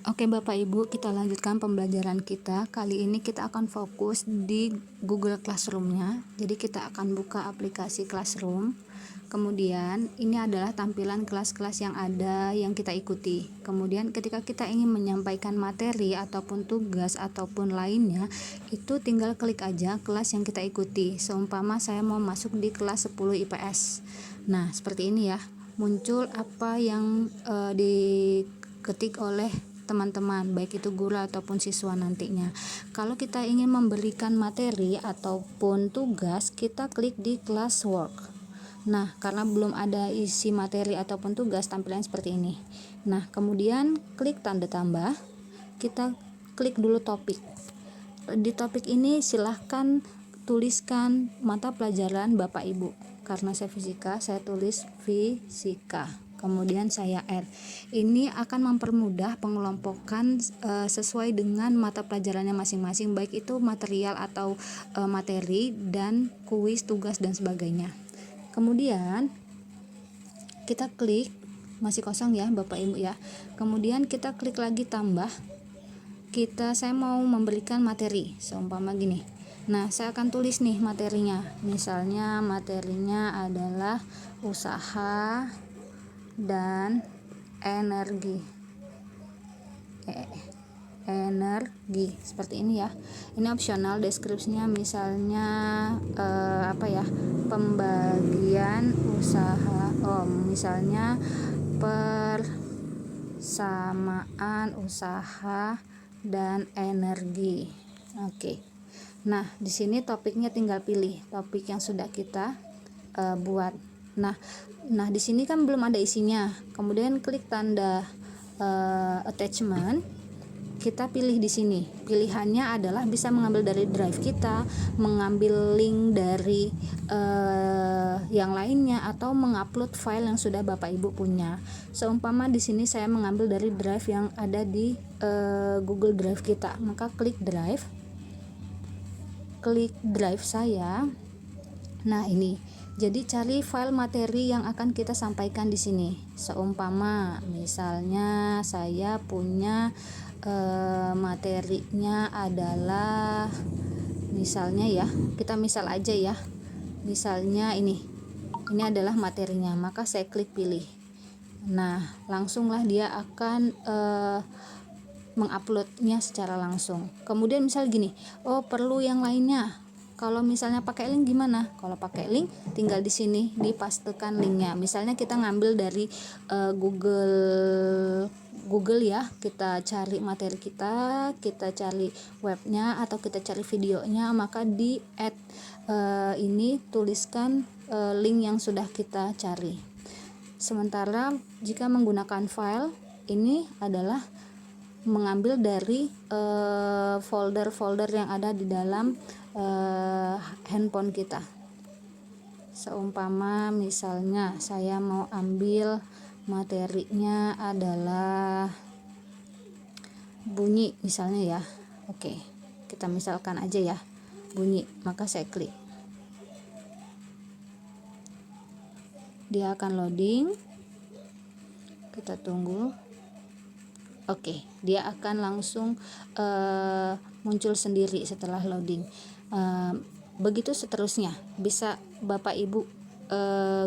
Oke Bapak Ibu, kita lanjutkan pembelajaran kita. Kali ini kita akan fokus di Google Classroom-nya. Jadi kita akan buka aplikasi Classroom. Kemudian ini adalah tampilan kelas-kelas yang ada yang kita ikuti. Kemudian ketika kita ingin menyampaikan materi ataupun tugas ataupun lainnya, itu tinggal klik aja kelas yang kita ikuti. Seumpama saya mau masuk di kelas 10 IPS. Nah, seperti ini ya. Muncul apa yang diketik oleh teman-teman, baik itu guru ataupun siswa nantinya. Kalau kita ingin memberikan materi ataupun tugas, kita klik di classwork. Nah, karena belum ada isi materi ataupun tugas, tampilan seperti ini. Nah, kemudian klik tanda tambah, kita klik dulu topik. Di topik ini silahkan tuliskan mata pelajaran Bapak Ibu. Karena saya fisika, saya tulis fisika. Kemudian saya add. Ini akan mempermudah pengelompokan sesuai dengan mata pelajarannya masing-masing, baik itu material atau materi dan kuis, tugas dan sebagainya. Kemudian kita klik, masih kosong ya Bapak Ibu ya. Kemudian kita klik lagi tambah. Saya mau memberikan materi, seumpama gini. Nah, saya akan tulis nih materinya. Misalnya materinya adalah usaha dan energi. Seperti ini ya. Ini opsional, deskripsinya misalnya pembagian usaha, misalnya persamaan usaha dan energi. Oke. Nah, di sini topiknya tinggal pilih topik yang sudah kita buat. Nah, di sini kan belum ada isinya. Kemudian klik tanda attachment. Kita pilih di sini. Pilihannya adalah bisa mengambil dari drive kita, mengambil link dari yang lainnya, atau mengupload file yang sudah Bapak Ibu punya. Seumpama di sini saya mengambil dari drive yang ada di Google Drive kita, maka klik drive saya. Nah, ini. Jadi cari file materi yang akan kita sampaikan di sini. Seumpama misalnya saya punya materinya adalah misalnya ya, kita misal aja ya. Misalnya ini adalah materinya, maka saya klik pilih. Nah, langsunglah dia akan menguploadnya secara langsung. Kemudian misal gini, perlu yang lainnya. Kalau misalnya pakai link gimana? Kalau pakai link, tinggal di sini dipastekan linknya. Misalnya kita ngambil dari Google ya, kita cari materi kita cari webnya atau kita cari videonya, maka di add ini tuliskan link yang sudah kita cari. Sementara jika menggunakan file, ini adalah mengambil dari folder-folder yang ada di dalam handphone kita. Seumpama misalnya saya mau ambil materinya adalah bunyi misalnya ya. Oke, kita misalkan aja ya bunyi, maka saya klik. Dia akan loading. Kita tunggu. Oke, dia akan langsung muncul sendiri setelah loading. Begitu seterusnya, bisa Bapak Ibu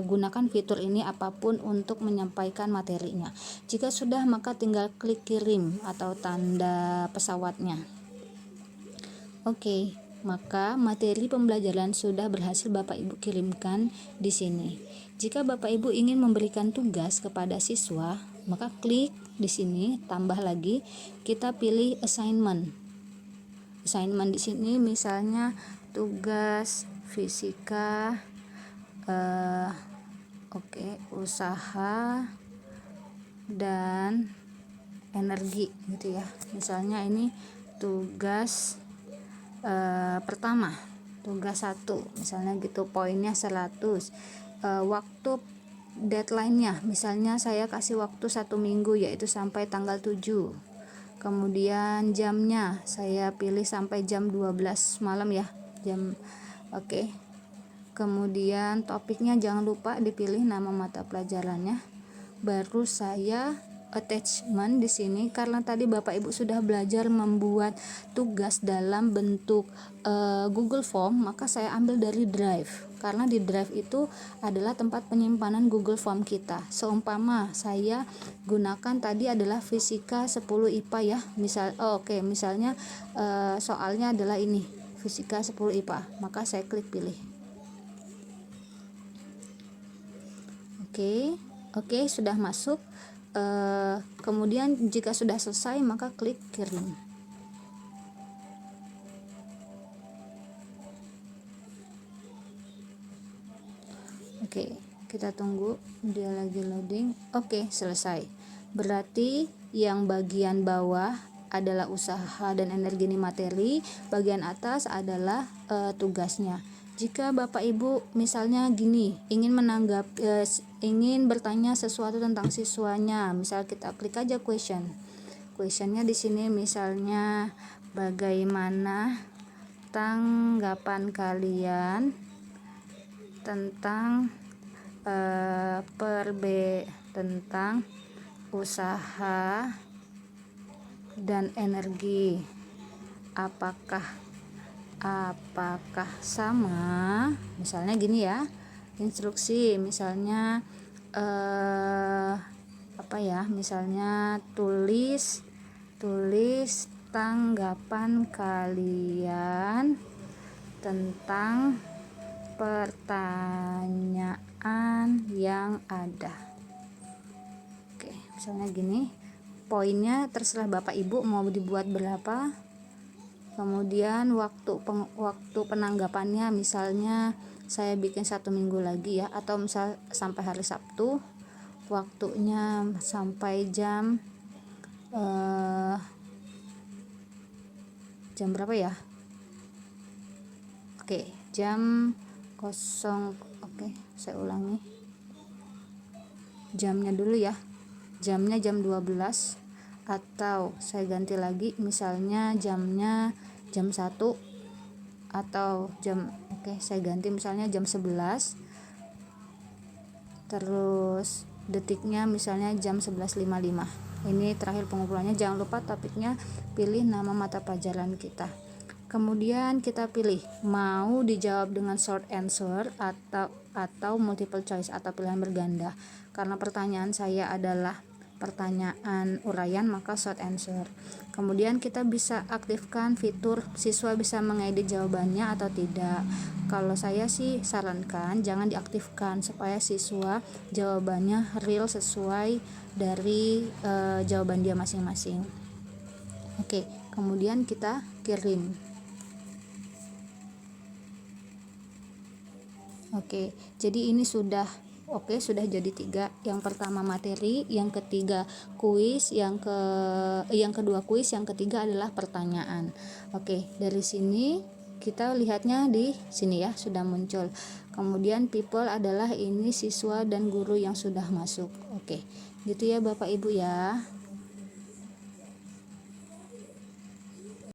gunakan fitur ini apapun untuk menyampaikan materinya. Jika sudah, maka tinggal klik kirim atau tanda pesawatnya. Oke, maka materi pembelajaran sudah berhasil Bapak Ibu kirimkan di sini. Jika Bapak Ibu ingin memberikan tugas kepada siswa, maka klik di sini, tambah lagi, kita pilih assignment. Assignment di sini misalnya tugas fisika, usaha dan energi gitu ya. Misalnya ini tugas pertama, tugas 1 misalnya gitu, poinnya 100. Waktu deadline-nya misalnya saya kasih waktu 1 minggu, yaitu sampai tanggal 7. Kemudian jamnya saya pilih sampai jam 12 malam ya, oke. Kemudian topiknya jangan lupa dipilih nama mata pelajarannya, baru saya attachment di sini karena tadi Bapak Ibu sudah belajar membuat tugas dalam bentuk Google Form, maka saya ambil dari Drive karena di Drive itu adalah tempat penyimpanan Google Form kita. Seumpama saya gunakan tadi adalah fisika 10 IPA ya, misalnya soalnya adalah ini fisika 10 IPA, maka saya klik pilih. Oke, sudah masuk. Kemudian jika sudah selesai maka klik kirim. Oke, kita tunggu dia lagi loading. Oke, selesai. Berarti yang bagian bawah adalah usaha dan energi ini materi, bagian atas adalah tugasnya. Jika Bapak Ibu misalnya gini, ingin bertanya sesuatu tentang siswanya, misal kita klik aja questionnya di sini, misalnya bagaimana tanggapan kalian tentang tentang usaha dan energi, apakah sama, misalnya gini ya, instruksi misalnya misalnya tulis tanggapan kalian tentang pertanyaan yang ada. Oke, misalnya gini, poinnya terserah Bapak Ibu mau dibuat berapa. Kemudian waktu penanggapannya misalnya saya bikin 1 minggu lagi ya, atau misal sampai hari Sabtu, waktunya sampai jam berapa ya? Oke, jam 0. Oke, saya ulangi jamnya dulu ya, jamnya jam 12, atau saya ganti lagi misalnya jamnya jam 1 atau saya ganti misalnya jam 11, terus detiknya misalnya jam 11.55. Ini terakhir pengumpulannya. Jangan lupa topiknya pilih nama mata pelajaran kita, kemudian kita pilih mau dijawab dengan short answer atau multiple choice atau pilihan berganda. Karena pertanyaan saya adalah pertanyaan uraian, maka short answer. Kemudian kita bisa aktifkan fitur siswa bisa mengedit jawabannya atau tidak. Kalau saya sih sarankan jangan diaktifkan supaya siswa jawabannya real sesuai dari jawaban dia masing-masing. Oke, kemudian kita kirim. Oke, jadi ini sudah jadi 3. Yang pertama materi, yang ketiga kuis, yang kedua kuis, yang ketiga adalah pertanyaan. Oke, dari sini kita lihatnya di sini ya, sudah muncul. Kemudian people adalah ini siswa dan guru yang sudah masuk. Oke, gitu ya Bapak Ibu ya.